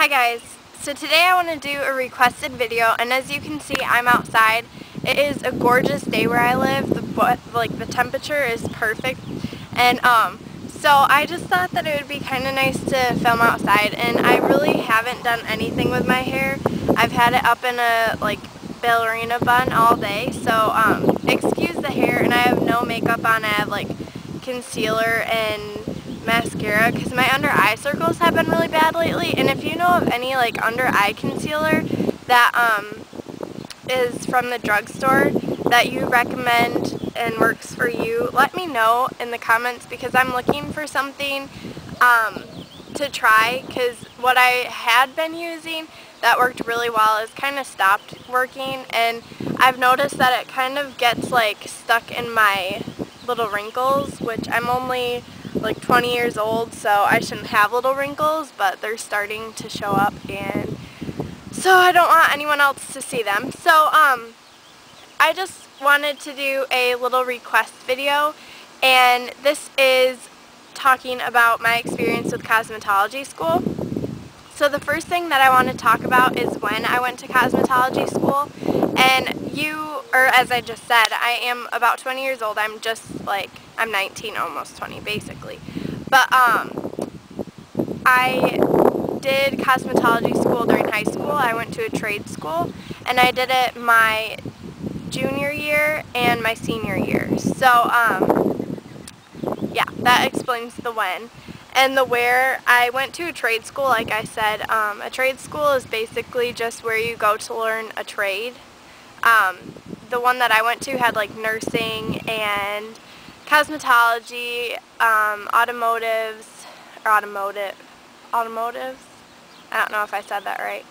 Hi guys, so today I want to do a requested video, and as you can see I'm outside. It is a gorgeous day where I live. The temperature is perfect, and so I just thought that it would be kind of nice to film outside, and I really haven't done anything with my hair. I've had it up in a ballerina bun all day, so excuse the hair, and I have no makeup on. I have concealer and mascara because my under eye circles have been really bad lately. And if you know of any under eye concealer that is from the drugstore that you recommend and works for you, let me know in the comments, because I'm looking for something to try, because what I had been using that worked really well is kind of stopped working, and I've noticed that it kind of gets stuck in my little wrinkles, which I'm only 20 years old, so I shouldn't have little wrinkles, but they're starting to show up, and so I don't want anyone else to see them. So I just wanted to do a little request video, and this is talking about my experience with cosmetology school. So the first thing that I want to talk about is when I went to cosmetology school. And as I just said, I am about 20 years old. I'm 19, almost 20 basically. But I did cosmetology school during high school. I went to a trade school, and I did it my junior year and my senior year. So yeah, that explains the when. And the where, I went to a trade school, like I said. A trade school is basically just where you go to learn a trade. The one that I went to had nursing and cosmetology, automotives, I don't know if I said that right.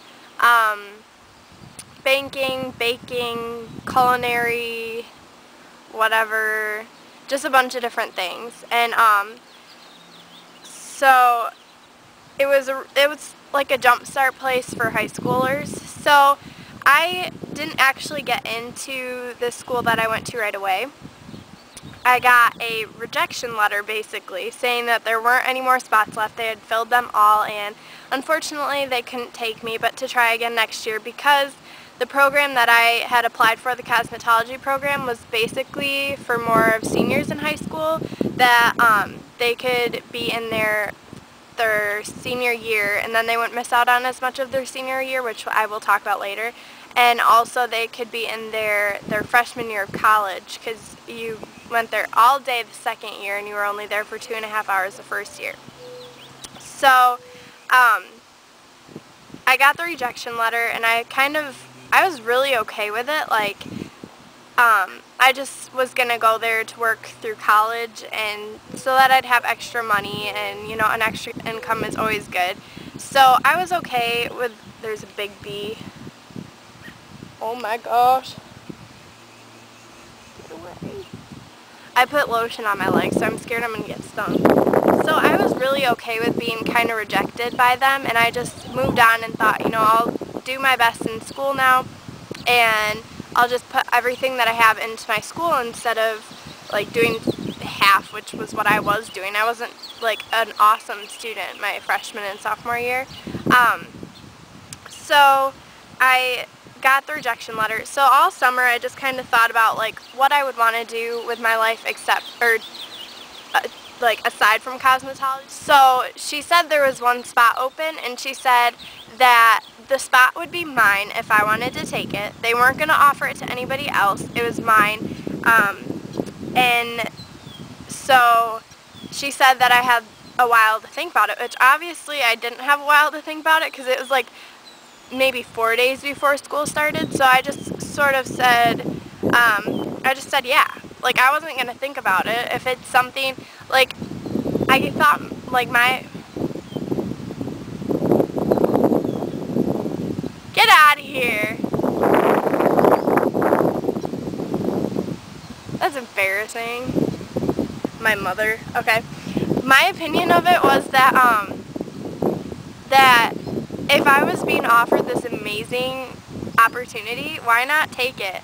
Banking, baking, culinary, whatever, just a bunch of different things. And so it was like a jumpstart place for high schoolers. So I didn't actually get into the school that I went to right away. I got a rejection letter basically saying that there weren't any more spots left. They had filled them all, and unfortunately they couldn't take me, but to try again next year, because the program that I had applied for, the cosmetology program, was basically for more of seniors in high school, that they could be in their senior year, and then they wouldn't miss out on as much of their senior year, which I will talk about later. And also they could be in their freshman year of college, because you went there all day the second year and you were only there for 2.5 hours the first year. So I got the rejection letter, and I was really okay with it. I just was gonna go there to work through college, and so that I'd have extra money, and an extra income is always good. So I was okay with, there's a big bee. Oh my gosh. Get away. I put lotion on my legs, so I'm scared I'm gonna get stung. So I was really okay with being kind of rejected by them, and I just moved on and thought, I'll do my best in school now, and I'll just put everything that I have into my school instead of doing half, which was what I was doing. I wasn't an awesome student my freshman and sophomore year. So I got the rejection letter. So all summer I just kind of thought about what I would want to do with my life aside from cosmetology. So she said there was one spot open, and she said that the spot would be mine if I wanted to take it. They weren't going to offer it to anybody else. It was mine. And so she said that I had a while to think about it, which obviously I didn't have a while to think about it, because it was maybe 4 days before school started. So I just sort of said, yeah. I wasn't going to think about it. If it's something, I thought, get out of here. That's embarrassing. My mother. Okay. My opinion of it was that, that if I was being offered this amazing opportunity, why not take it?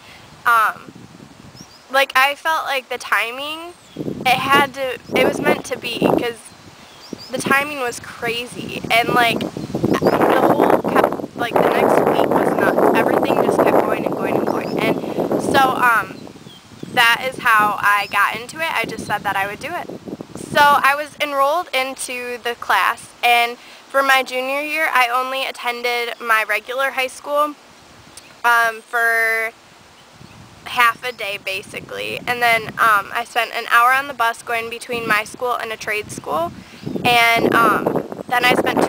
I felt the timing, it was meant to be, because the timing was crazy, and the whole I got into it. I just said that I would do it. So I was enrolled into the class, and for my junior year I only attended my regular high school for half a day basically, and then I spent an hour on the bus going between my school and a trade school, and then I spent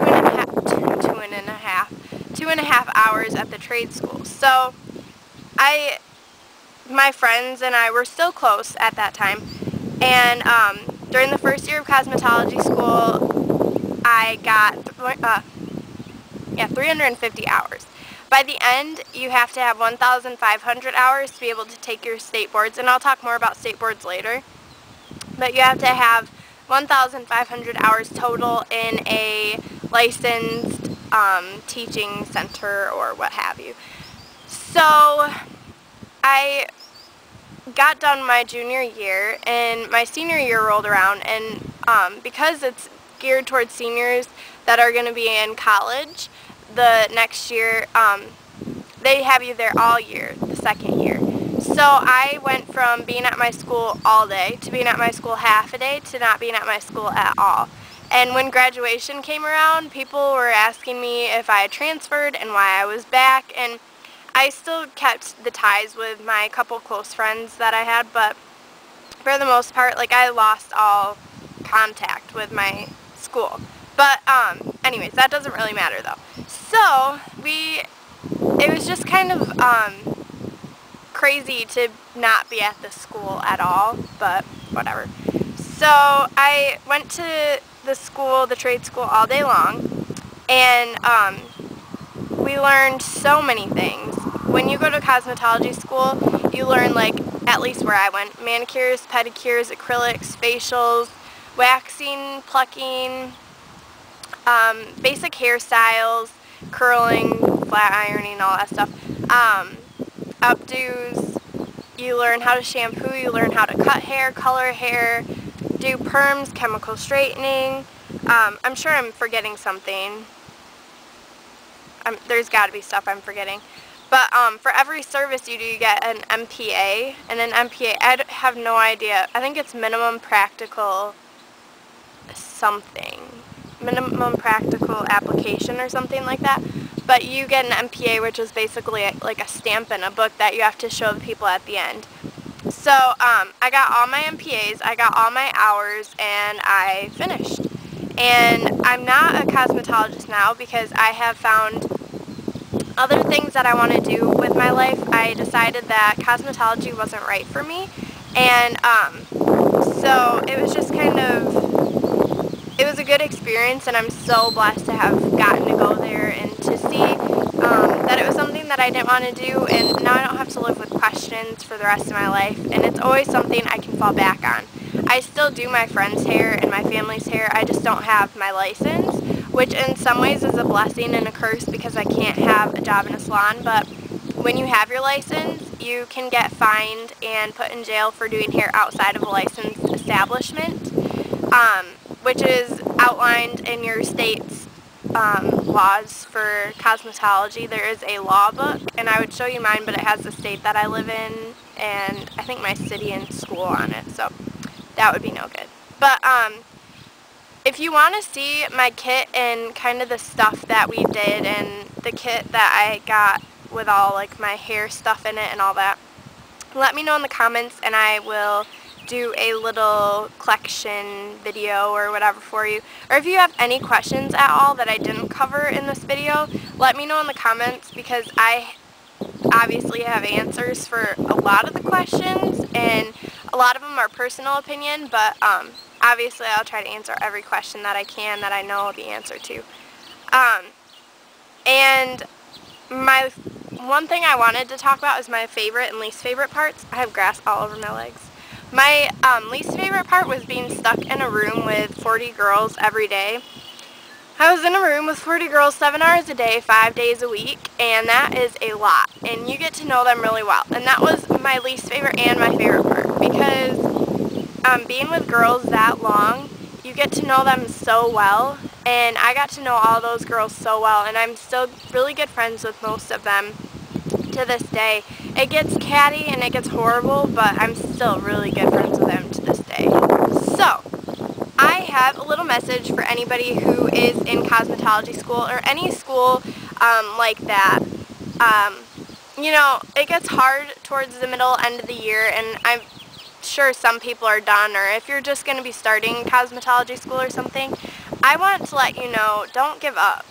two and a half hours at the trade school. So my friends and I were still close at that time, and during the first year of cosmetology school I got 350 hours. By the end, you have to have 1,500 hours to be able to take your state boards, and I'll talk more about state boards later. But you have to have 1,500 hours total in a licensed teaching center or what have you. So I got done my junior year, and my senior year rolled around, and because it's geared towards seniors that are going to be in college the next year, they have you there all year, the second year. So I went from being at my school all day to being at my school half a day to not being at my school at all. And when graduation came around, people were asking me if I had transferred and why I was back, and I still kept the ties with my couple close friends that I had, but for the most part, like, I lost all contact with my school. But anyways, that doesn't really matter though. So it was just kind of crazy to not be at the school at all, but whatever. So I went to the school, the trade school, all day long, and we learned so many things. When you go to cosmetology school, you learn, like, at least where I went, manicures, pedicures, acrylics, facials, waxing, plucking, basic hairstyles, curling, flat ironing, all that stuff, updos. You learn how to shampoo, you learn how to cut hair, color hair, do perms, chemical straightening. I'm sure I'm forgetting something. There's got to be stuff I'm forgetting. But for every service you do, you get an MPA, and an MPA, I have no idea. I think it's minimum practical something. Minimum practical application or something like that. But you get an MPA, which is basically like a stamp in a book that you have to show the people at the end. So I got all my MPAs, I got all my hours, and I finished. And I'm not a cosmetologist now because I have found other things that I want to do with my life. I decided that cosmetology wasn't right for me, and so it was just kind of, it was a good experience, and I'm so blessed to have gotten to go there and to see that it was something that I didn't want to do, and now I don't have to live with questions for the rest of my life, and it's always something I can fall back on. I still do my friends' hair and my family's hair, I just don't have my license, which in some ways is a blessing and a curse because I can't have a job in a salon, but when you have your license, you can get fined and put in jail for doing hair outside of a licensed establishment, which is outlined in your state's laws for cosmetology. There is a law book, and I would show you mine, but it has the state that I live in, and I think my city and school on it, so that would be no good. But if you want to see my kit and kind of the stuff that we did, and the kit that I got with all, like, my hair stuff in it and all that, let me know in the comments, and I will do a little collection video or whatever for you. Or if you have any questions at all that I didn't cover in this video, let me know in the comments, because I obviously have answers for a lot of the questions, and a lot of them are personal opinion, but obviously I'll try to answer every question that I can that I know the answer to. And my one thing I wanted to talk about is my favorite and least favorite parts. I have grass all over my legs. My least favorite part was being stuck in a room with 40 girls every day. I was in a room with 40 girls 7 hours a day, 5 days a week, and that is a lot. And you get to know them really well. And that was my least favorite and my favorite part, because being with girls that long, you get to know them so well. And I got to know all those girls so well, and I'm still really good friends with most of them to this day. It gets catty and it gets horrible, but I'm still really good friends with him to this day. So, I have a little message for anybody who is in cosmetology school or any school like that. You know, it gets hard towards the middle end of the year, and I'm sure some people are done, or if you're just going to be starting cosmetology school or something, I want to let you know, don't give up.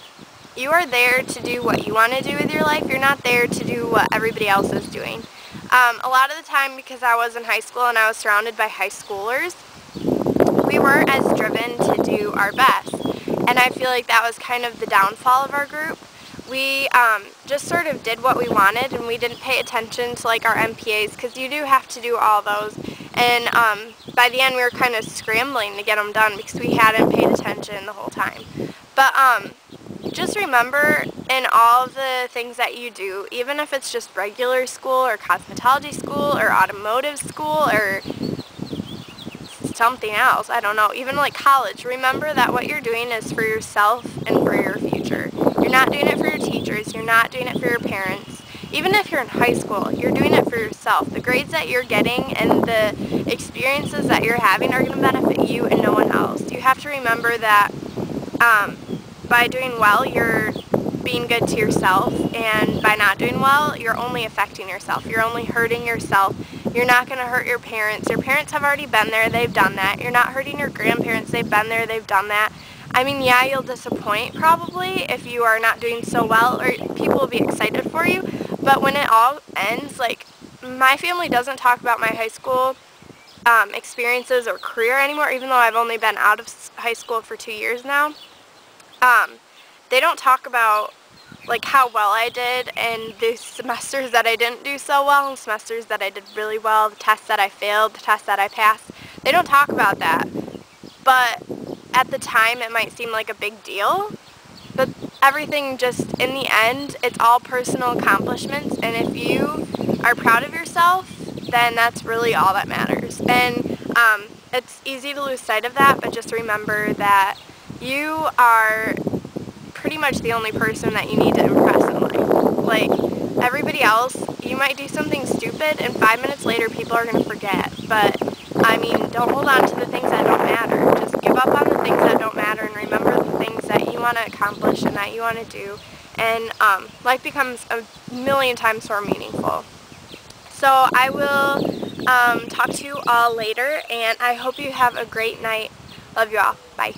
You are there to do what you want to do with your life. You're not there to do what everybody else is doing. A lot of the time, because I was in high school and I was surrounded by high schoolers, we weren't as driven to do our best. And I feel like that was kind of the downfall of our group. We just sort of did what we wanted, and we didn't pay attention to like our MPAs, because you do have to do all those. And by the end we were kind of scrambling to get them done because we hadn't paid attention the whole time. But just remember, in all of the things that you do, even if it's just regular school or cosmetology school or automotive school or something else, I don't know, even like college, remember that what you're doing is for yourself and for your future. You're not doing it for your teachers, you're not doing it for your parents. Even if you're in high school, you're doing it for yourself. The grades that you're getting and the experiences that you're having are going to benefit you and no one else. You have to remember that by doing well, you're being good to yourself, and by not doing well, you're only affecting yourself. You're only hurting yourself. You're not going to hurt your parents. Your parents have already been there, they've done that. You're not hurting your grandparents, they've been there, they've done that. I mean, yeah, you'll disappoint probably if you are not doing so well, or people will be excited for you, but when it all ends, like, my family doesn't talk about my high school experiences or career anymore, even though I've only been out of high school for 2 years now. They don't talk about like how well I did and the semesters that I didn't do so well and semesters that I did really well, the tests that I failed, the tests that I passed. They don't talk about that. But at the time it might seem like a big deal, but everything just, in the end, it's all personal accomplishments, and if you are proud of yourself, then that's really all that matters. And it's easy to lose sight of that, but just remember that you are pretty much the only person that you need to impress in life. Like, everybody else, you might do something stupid and 5 minutes later people are going to forget. But, I mean, don't hold on to the things that don't matter. Just give up on the things that don't matter and remember the things that you want to accomplish and that you want to do. And life becomes a million times more meaningful. So I will talk to you all later, and I hope you have a great night. Love you all. Bye.